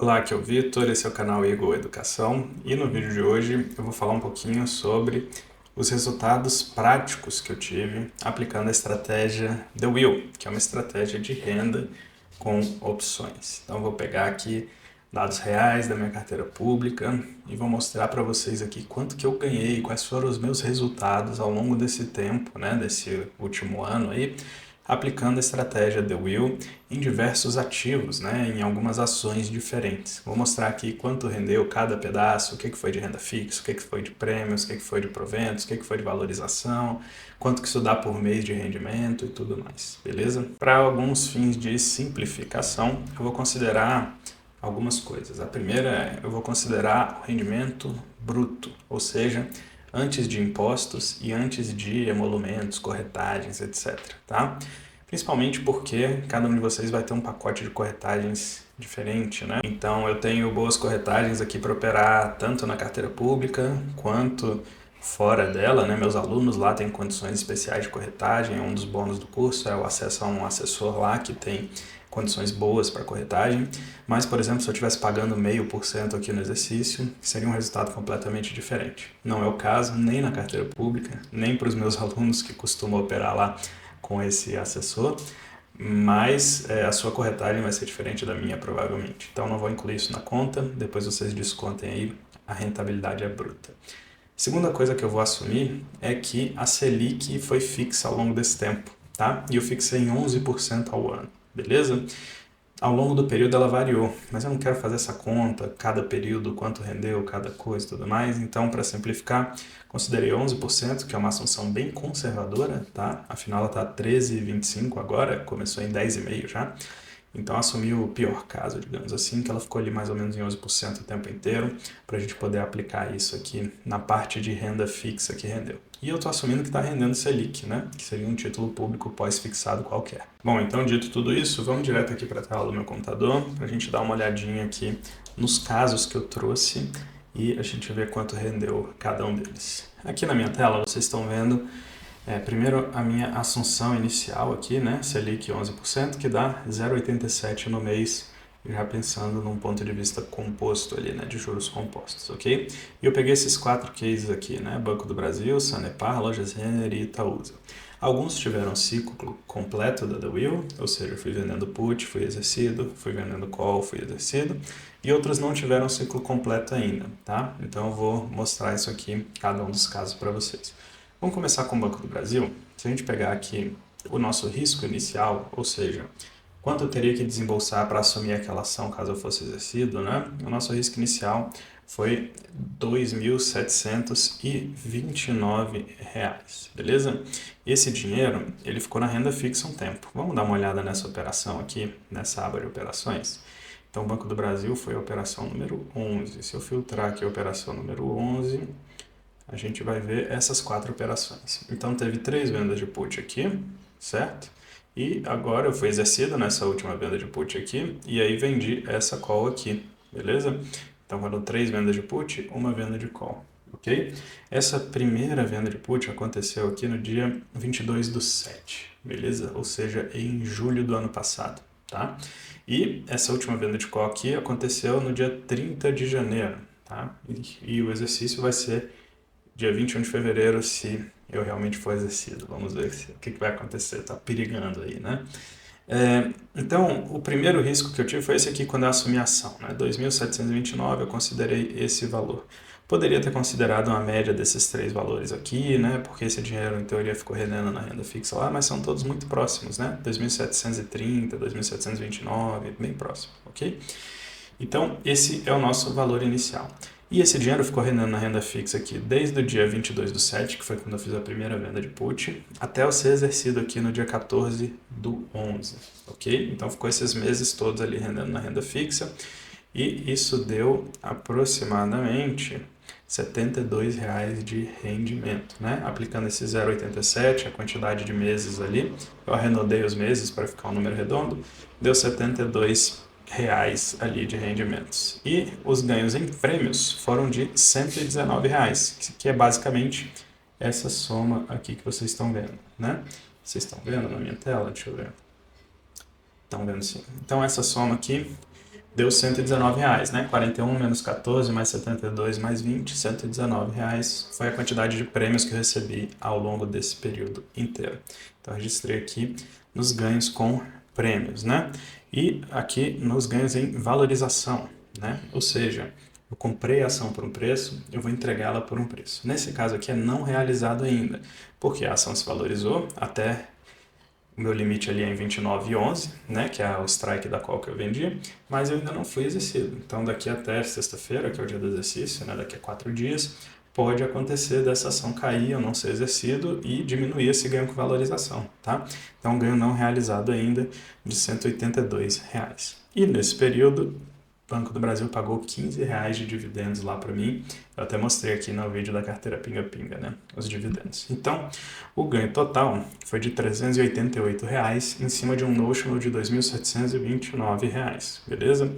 Olá, aqui é o Vitor, esse é o canal Eagle Educação e no vídeo de hoje eu vou falar um pouquinho sobre os resultados práticos que eu tive aplicando a estratégia The Wheel, que é uma estratégia de renda com opções. Então eu vou pegar aqui dados reais da minha carteira pública e vou mostrar para vocês aqui quanto que eu ganhei, quais foram os meus resultados ao longo desse tempo, né, desse último ano aí, aplicando a estratégia The Wheel em diversos ativos, né, em algumas ações diferentes. Vou mostrar aqui quanto rendeu cada pedaço, o que foi de renda fixa, o que foi de prêmios, o que foi de proventos, o que foi de valorização, quanto que isso dá por mês de rendimento e tudo mais, beleza? Para alguns fins de simplificação, eu vou considerar algumas coisas. A primeira é, eu vou considerar o rendimento bruto, ou seja, antes de impostos e antes de emolumentos, corretagens, etc. Tá? Principalmente porque cada um de vocês vai ter um pacote de corretagens diferente, né? Então eu tenho boas corretagens aqui para operar tanto na carteira pública quanto fora dela, né? Meus alunos lá têm condições especiais de corretagem, um dos bônus do curso é o acesso a um assessor lá que tem condições boas para corretagem, mas, por exemplo, se eu estivesse pagando 0,5% aqui no exercício, seria um resultado completamente diferente. Não é o caso nem na carteira pública, nem para os meus alunos que costumam operar lá com esse assessor, mas a sua corretagem vai ser diferente da minha, provavelmente. Então, não vou incluir isso na conta, depois vocês descontem aí, a rentabilidade é bruta. Segunda coisa que eu vou assumir é que a Selic foi fixa ao longo desse tempo, tá? E eu fixei em 11% ao ano, beleza? Ao longo do período ela variou, mas eu não quero fazer essa conta, cada período, quanto rendeu, cada coisa e tudo mais. Então, para simplificar, considerei 11%, que é uma assunção bem conservadora, tá? Afinal, ela está 13,25 agora, começou em 10,5 já. Então, assumi o pior caso, digamos assim, que ela ficou ali mais ou menos em 11% o tempo inteiro, para a gente poder aplicar isso aqui na parte de renda fixa que rendeu. E eu estou assumindo que está rendendo Selic, né? Que seria um título público pós-fixado qualquer. Bom, então, dito tudo isso, vamos direto aqui para a tela do meu computador, para a gente dar uma olhadinha aqui nos casos que eu trouxe e a gente ver quanto rendeu cada um deles. Aqui na minha tela, vocês estão vendo primeiro a minha assunção inicial aqui, né, Selic 11%, que dá 0,87 no mês, já pensando num ponto de vista composto ali, né, de juros compostos, ok? E eu peguei esses 4 cases aqui, né, Banco do Brasil, Sanepar, Lojas Renner e Itaúsa. Alguns tiveram ciclo completo da The Wheel, ou seja, eu fui vendendo put, fui exercido, fui vendendo call, fui exercido, e outros não tiveram ciclo completo ainda, tá? Então eu vou mostrar isso aqui, cada um dos casos para vocês. Vamos começar com o Banco do Brasil. Se a gente pegar aqui o nosso risco inicial, ou seja, quanto eu teria que desembolsar para assumir aquela ação caso eu fosse exercido, né? O nosso risco inicial foi R$ 2.729, beleza? Esse dinheiro, ele ficou na renda fixa um tempo. Vamos dar uma olhada nessa operação aqui, nessa aba de operações. Então, o Banco do Brasil foi a operação número 11. Se eu filtrar aqui a operação número 11, a gente vai ver essas 4 operações. Então, teve 3 vendas de put aqui, certo? E agora eu fui exercido nessa última venda de put aqui, e aí vendi essa call aqui, beleza? Então, foram 3 vendas de put, 1 venda de call, ok? Essa primeira venda de put aconteceu aqui no dia 22/7, beleza? Ou seja, em julho do ano passado, tá? E essa última venda de call aqui aconteceu no dia 30 de janeiro, tá? E o exercício vai ser dia 21 de fevereiro, se eu realmente for exercido. Vamos ver o que vai acontecer. Tá perigando aí, né? Então, o primeiro risco que eu tive foi esse aqui quando eu assumi a ação, né? 2.729, eu considerei esse valor. Poderia ter considerado uma média desses 3 valores aqui, né? Porque esse dinheiro, em teoria, ficou rendendo na renda fixa lá, mas são todos muito próximos, né? 2.730, 2.729, bem próximo, ok? Então, esse é o nosso valor inicial. E esse dinheiro ficou rendendo na renda fixa aqui desde o dia 22/7, que foi quando eu fiz a primeira venda de put, até eu ser exercido aqui no dia 14/11, ok? Então ficou esses meses todos ali rendendo na renda fixa e isso deu aproximadamente R$ 72 de rendimento, né? Aplicando esse 0,87, a quantidade de meses ali, eu arredondei os meses para ficar um número redondo, deu R$ 72 ali de rendimentos. E os ganhos em prêmios foram de R$ 119, que é basicamente essa soma aqui que vocês estão vendo, né? Vocês estão vendo na minha tela? Deixa eu ver. Estão vendo sim. Então essa soma aqui deu R$ 119, né? 41 menos 14 mais 72 mais 20, R$ 119 foi a quantidade de prêmios que eu recebi ao longo desse período inteiro. Então, eu registrei aqui nos ganhos com prêmios, né? E aqui nos ganhos em valorização, né? Ou seja, eu comprei a ação por um preço, eu vou entregá-la por um preço. Nesse caso aqui é não realizado ainda, porque a ação se valorizou até o meu limite ali é em 29,11, né, que é o strike da qual que eu vendi, mas eu ainda não fui exercido. Então, daqui até sexta-feira, que é o dia do exercício, né, daqui a 4 dias, pode acontecer dessa ação cair, eu não ser exercido e diminuir esse ganho com valorização, tá? Então, ganho não realizado ainda de R$ 182. E nesse período, o Banco do Brasil pagou R$ 15 de dividendos lá para mim. Eu até mostrei aqui no vídeo da carteira Pinga Pinga, né? Os dividendos. Então, o ganho total foi de R$ 388 em cima de um notional de R$ 2.729, beleza?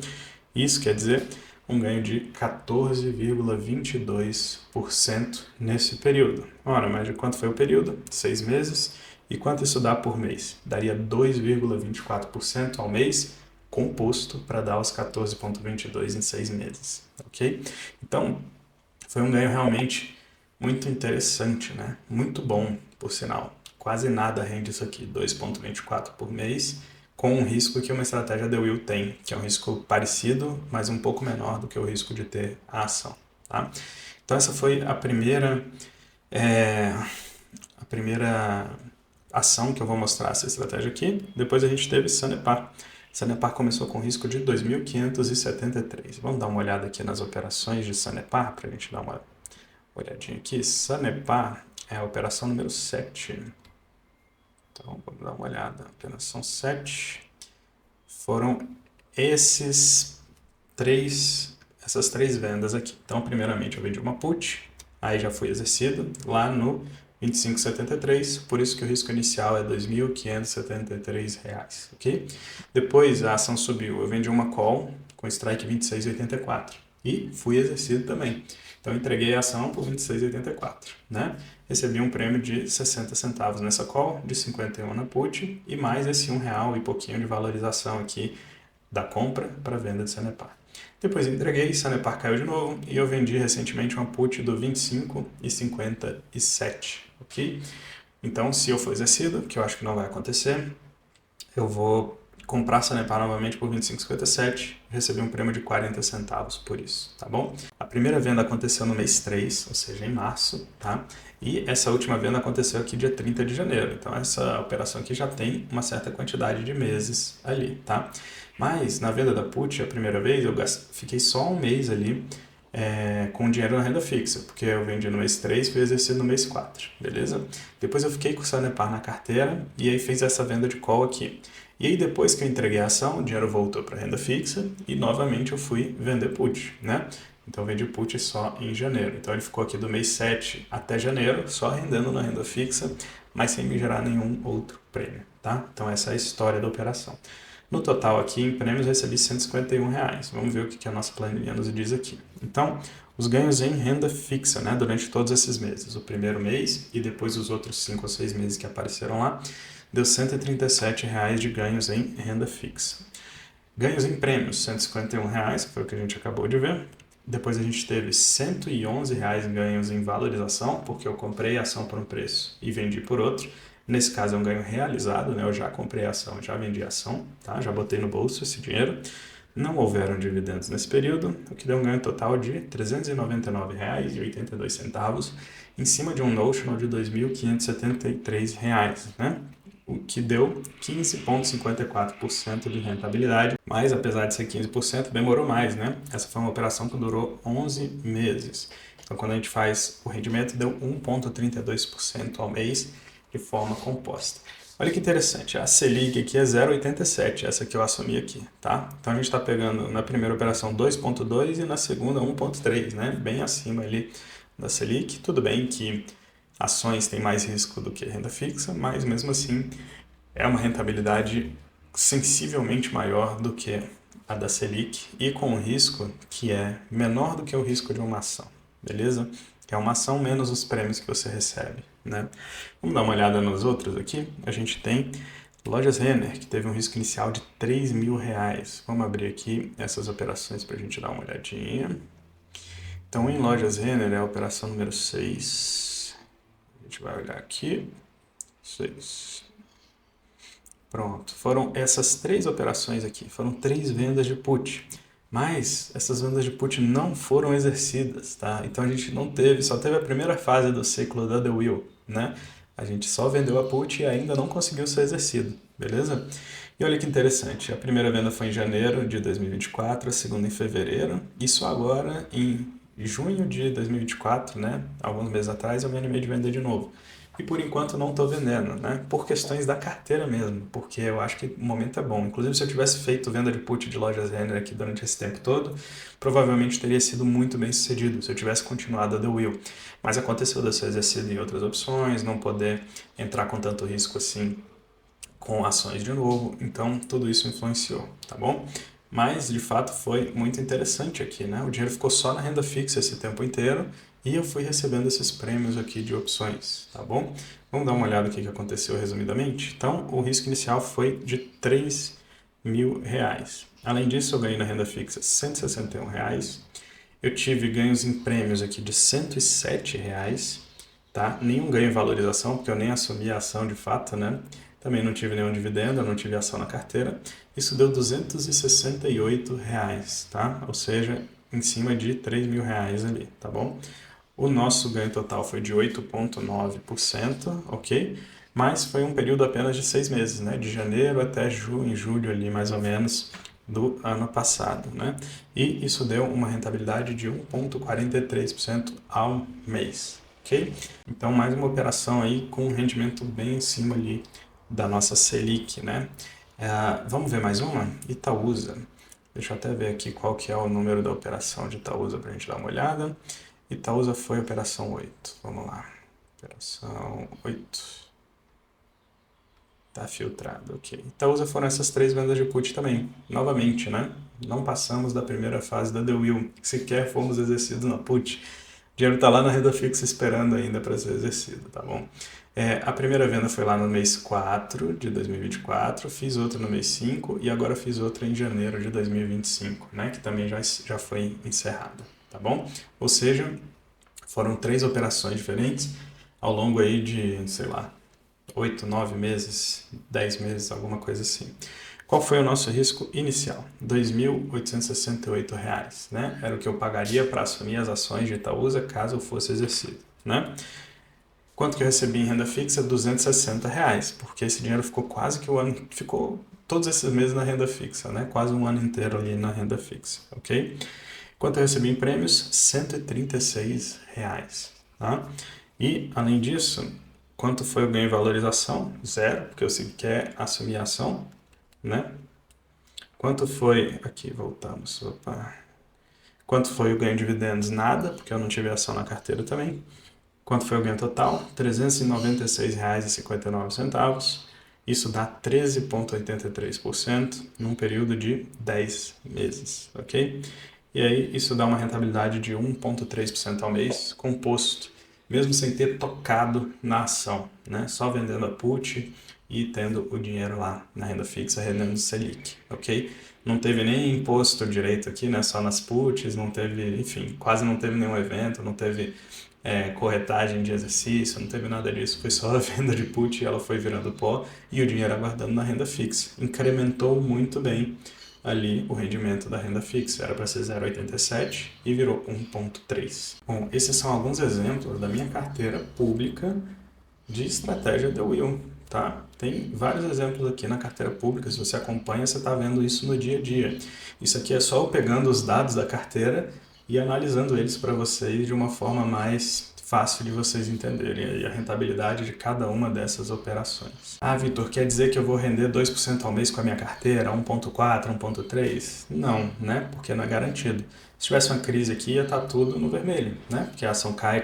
Isso quer dizer um ganho de 14,22% nesse período. Ora, mas de quanto foi o período? 6 meses. E quanto isso dá por mês? Daria 2,24% ao mês, composto para dar os 14,22 em 6 meses, ok? Então, foi um ganho realmente muito interessante, né? Muito bom, por sinal. Quase nada rende isso aqui, 2,24 por mês, com um risco que uma estratégia The Will tem, que é um risco parecido, mas um pouco menor do que o risco de ter a ação, tá? Então essa foi a primeira ação que eu vou mostrar essa estratégia aqui. Depois a gente teve Sanepar. Sanepar começou com risco de 2.573. Vamos dar uma olhada aqui nas operações de Sanepar para a gente dar uma olhadinha aqui. Sanepar é a operação número 7. Então vamos dar uma olhada. Operação 7 foram essas três vendas aqui. Então, primeiramente eu vendi uma put, aí já fui exercido lá no 25,73, por isso que o risco inicial é R$ 2.573, ok? Depois a ação subiu, eu vendi uma call com strike 26,84 e fui exercido também. Então entreguei a ação por 26,84, né? Recebi um prêmio de 60 centavos nessa call, de 51 na put e mais esse R$1 e pouquinho de valorização aqui da compra para venda de Sanepar. Depois entreguei, Sanepar caiu de novo e eu vendi recentemente uma put do 25,57, ok? Então, se eu for exercido, que eu acho que não vai acontecer, eu vou comprar Sanepar novamente por 25,57 e receber um prêmio de 40 centavos por isso, tá bom? A primeira venda aconteceu no mês 3, ou seja, em março, tá? E essa última venda aconteceu aqui dia 30 de janeiro, então essa operação aqui já tem uma certa quantidade de meses ali, tá? Mas na venda da put, a primeira vez, eu fiquei só um mês ali com dinheiro na renda fixa, porque eu vendi no mês 3 e fui exercido no mês 4, beleza? Depois eu fiquei com o Sanepar na carteira e aí fiz essa venda de call aqui. E aí depois que eu entreguei a ação, o dinheiro voltou para renda fixa e novamente eu fui vender put, né? Então eu vendi put só em janeiro. Então ele ficou aqui do mês 7 até janeiro, só rendendo na renda fixa, mas sem me gerar nenhum outro prêmio, tá? Então essa é a história da operação. No total aqui em prêmios recebi R$151. Vamos ver o que a nossa planilha nos diz aqui. Então, os ganhos em renda fixa, né, durante todos esses meses. O primeiro mês e depois os outros 5 ou 6 meses que apareceram lá, deu R$137 de ganhos em renda fixa. Ganhos em prêmios, R$151, que foi o que a gente acabou de ver. Depois a gente teve R$111 ganhos em valorização, porque eu comprei a ação por um preço e vendi por outro. Nesse caso é um ganho realizado, né? Eu já comprei a ação, já vendi a ação, tá? Já botei no bolso esse dinheiro. Não houveram dividendos nesse período, o que deu um ganho total de R$ 399,82, em cima de um notional de R$ 2.573, né? O que deu 15,54% de rentabilidade, mas apesar de ser 15%, demorou mais, né? Essa foi uma operação que durou 11 meses. Então, quando a gente faz o rendimento, deu 1,32% ao mês de forma composta. Olha que interessante, a Selic aqui é 0,87, essa que eu assumi aqui, tá? Então a gente está pegando na primeira operação 2,2 e na segunda 1,3, né? Bem acima ali da Selic. Tudo bem que ações têm mais risco do que renda fixa, mas mesmo assim é uma rentabilidade sensivelmente maior do que a da Selic e com um risco que é menor do que o risco de uma ação, beleza? Que é uma ação menos os prêmios que você recebe, né? Vamos dar uma olhada nos outros aqui. A gente tem Lojas Renner, que teve um risco inicial de R$ 3.000. Vamos abrir aqui essas operações para a gente dar uma olhadinha. Então, em Lojas Renner é a operação número 6. A gente vai olhar aqui. 6. Pronto, foram essas 3 operações aqui, foram 3 vendas de put, mas essas vendas de put não foram exercidas, tá? Então a gente não teve, só teve a primeira fase do ciclo da The Will, né? A gente só vendeu a put e ainda não conseguiu ser exercido, beleza? E olha que interessante, a primeira venda foi em janeiro de 2024, a segunda em fevereiro, e só agora em junho de 2024, né? Alguns meses atrás eu me animei de vender de novo. E por enquanto não estou vendendo, né? Por questões da carteira mesmo, porque eu acho que o momento é bom. Inclusive, se eu tivesse feito venda de put de Lojas Renner aqui durante esse tempo todo, provavelmente teria sido muito bem sucedido se eu tivesse continuado a The Will. Mas aconteceu de eu ser exercido em outras opções, não poder entrar com tanto risco assim com ações de novo, então tudo isso influenciou, tá bom? Mas de fato foi muito interessante aqui, né? O dinheiro ficou só na renda fixa esse tempo inteiro e eu fui recebendo esses prêmios aqui de opções, tá bom? Vamos dar uma olhada aqui que aconteceu resumidamente. Então, o risco inicial foi de R$ 3.000. Além disso, eu ganhei na renda fixa R$ 161. Eu tive ganhos em prêmios aqui de R$ 107, tá? Nenhum ganho em valorização, porque eu nem assumi a ação de fato, né? Também não tive nenhum dividendo, eu não tive ação na carteira. Isso deu R$ 268, tá? Ou seja, em cima de R$ 3.000 ali, tá bom? O nosso ganho total foi de 8,9%, ok? Mas foi um período apenas de 6 meses, né? De janeiro até junho, julho ali, mais ou menos, do ano passado, né? E isso deu uma rentabilidade de 1,43% ao mês, ok? Então, mais uma operação aí com um rendimento bem em cima ali da nossa Selic, né? Vamos ver mais uma? Itaúsa. Deixa eu até ver aqui qual que é o número da operação de Itaúsa para a gente dar uma olhada. Itaúsa foi operação 8. Vamos lá. Operação 8. Tá filtrado, ok. Itaúsa foram essas 3 vendas de put também. Novamente, né? Não passamos da primeira fase da The Will. Sequer fomos exercidos na put. O dinheiro está lá na renda fixa esperando ainda para ser exercido, tá bom? A primeira venda foi lá no mês 4 de 2024, fiz outra no mês 5 e agora fiz outra em janeiro de 2025, né? Que também já foi encerrada, tá bom? Ou seja, foram 3 operações diferentes ao longo aí de, sei lá, 8, 9 meses, 10 meses, alguma coisa assim. Qual foi o nosso risco inicial? R$ 2.868, né? Era o que eu pagaria para assumir as ações de Itaúsa caso eu fosse exercido, né? Quanto que eu recebi em renda fixa? R$ 260, porque esse dinheiro ficou quase que o ano, ficou todos esses meses na renda fixa, né? Quase um ano inteiro ali na renda fixa, ok? Quanto eu recebi em prêmios? R$ 136, tá? E, além disso, quanto foi o ganho em valorização? 0, porque eu sequer assumi a ação, né? Quanto foi... Aqui, voltamos. Opa. Quanto foi o ganho em dividendos? Nada, porque eu não tive ação na carteira também. Quanto foi o ganho total? R$ 396,59. Isso dá 13,83% num período de 10 meses, ok? E aí isso dá uma rentabilidade de 1,3% ao mês, composto, mesmo sem ter tocado na ação, né? Só vendendo a put e tendo o dinheiro lá na renda fixa, rendendo Selic, ok? Não teve nem imposto direito aqui, né? Só nas puts, não teve, enfim, quase não teve nenhum evento, não teve corretagem de exercício, não teve nada disso, foi só a venda de put e ela foi virando pó e o dinheiro aguardando na renda fixa. Incrementou muito bem ali o rendimento da renda fixa, era para ser 0,87 e virou 1,3. Bom, esses são alguns exemplos da minha carteira pública de estratégia The Will, tá? Tem vários exemplos aqui na carteira pública, se você acompanha, você está vendo isso no dia a dia. Isso aqui é só eu pegando os dados da carteira e analisando eles para vocês de uma forma mais fácil de vocês entenderem a rentabilidade de cada uma dessas operações. Ah, Vitor, quer dizer que eu vou render 2% ao mês com a minha carteira, 1,4, 1,3? Não, né? Porque não é garantido. Se tivesse uma crise aqui, ia estar tudo no vermelho, né? Porque a ação cai,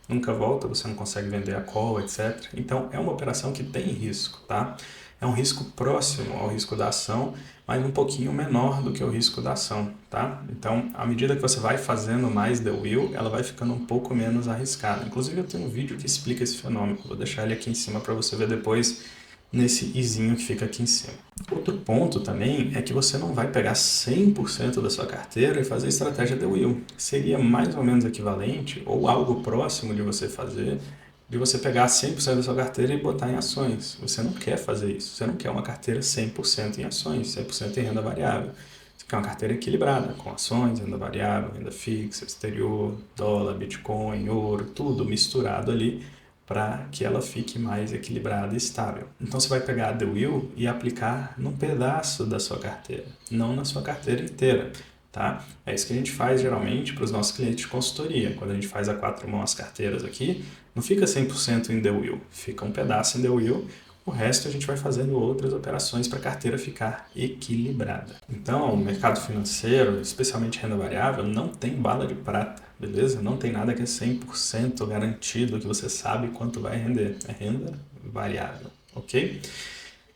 nunca volta, você não consegue vender a call, etc. Então, é uma operação que tem risco, tá? É um risco próximo ao risco da ação, mas um pouquinho menor do que o risco da ação, tá? Então, à medida que você vai fazendo mais The Will, ela vai ficando um pouco menos arriscada. Inclusive, eu tenho um vídeo que explica esse fenômeno. Vou deixar ele aqui em cima para você ver depois nesse izinho que fica aqui em cima. Outro ponto também é que você não vai pegar 100% da sua carteira e fazer a estratégia The Will. Seria mais ou menos equivalente, ou algo próximo de você fazer, de você pegar 100% da sua carteira e botar em ações. Você não quer fazer isso. Você não quer uma carteira 100% em ações, 100% em renda variável. Você quer uma carteira equilibrada, com ações, renda variável, renda fixa, exterior, dólar, Bitcoin, ouro, tudo misturado ali, para que ela fique mais equilibrada e estável. Então você vai pegar a The Will e aplicar num pedaço da sua carteira, não na sua carteira inteira. Tá? É isso que a gente faz geralmente para os nossos clientes de consultoria. Quando a gente faz a 4 mãos as carteiras aqui, não fica 100% em The Will, fica um pedaço em The Will, o resto a gente vai fazendo outras operações para a carteira ficar equilibrada. Então, o mercado financeiro, especialmente renda variável, não tem bala de prata, beleza? Não tem nada que é 100% garantido que você sabe quanto vai render. É renda variável, ok?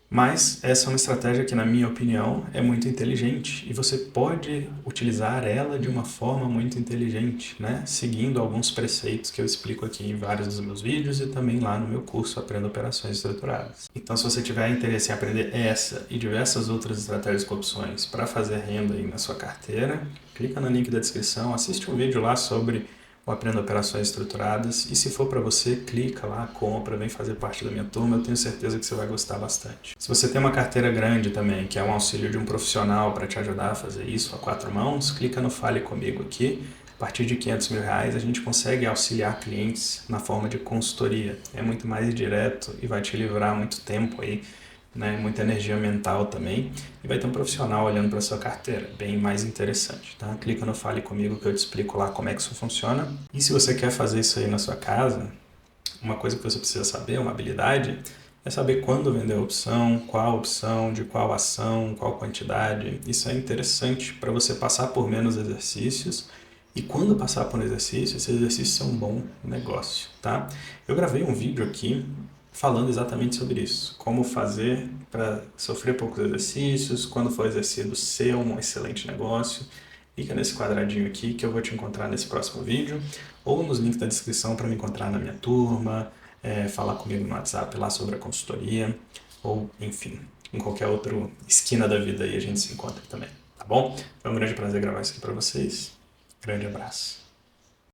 Mas essa é uma estratégia que, na minha opinião, é muito inteligente e você pode utilizar ela de uma forma muito inteligente, né? Seguindo alguns preceitos que eu explico aqui em vários dos meus vídeos e também lá no meu curso Aprenda Operações Estruturadas. Então, se você tiver interesse em aprender essa e diversas outras estratégias com opções para fazer renda aí na sua carteira, clica no link da descrição, assiste um vídeo lá sobre o Aprenda Operações Estruturadas e se for para você, clica lá, compra, vem fazer parte da minha turma, eu tenho certeza que você vai gostar bastante. Se você tem uma carteira grande também, que é um auxílio de um profissional para te ajudar a fazer isso a 4 mãos, clica no Fale Comigo aqui. A partir de R$500 mil a gente consegue auxiliar clientes na forma de consultoria. É muito mais direto e vai te livrar muito tempo aí, né, muita energia mental também, e vai ter um profissional olhando para sua carteira, bem mais interessante, tá? Clica no Fale Comigo que eu te explico lá como é que isso funciona. E se você quer fazer isso aí na sua casa, uma coisa que você precisa saber, uma habilidade, é saber quando vender a opção, de qual ação, qual quantidade. Isso é interessante para você passar por menos exercícios e quando passar por um exercício, esse exercício é um bom negócio, tá? Eu gravei um vídeo aqui falando exatamente sobre isso. Como fazer para sofrer poucos exercícios, quando for exercido ser um excelente negócio. Clica nesse quadradinho aqui que eu vou te encontrar nesse próximo vídeo, ou nos links da descrição para me encontrar na minha turma, falar comigo no WhatsApp lá sobre a consultoria, ou enfim, em qualquer outra esquina da vida aí a gente se encontra também, tá bom? Foi um grande prazer gravar isso aqui para vocês. Grande abraço.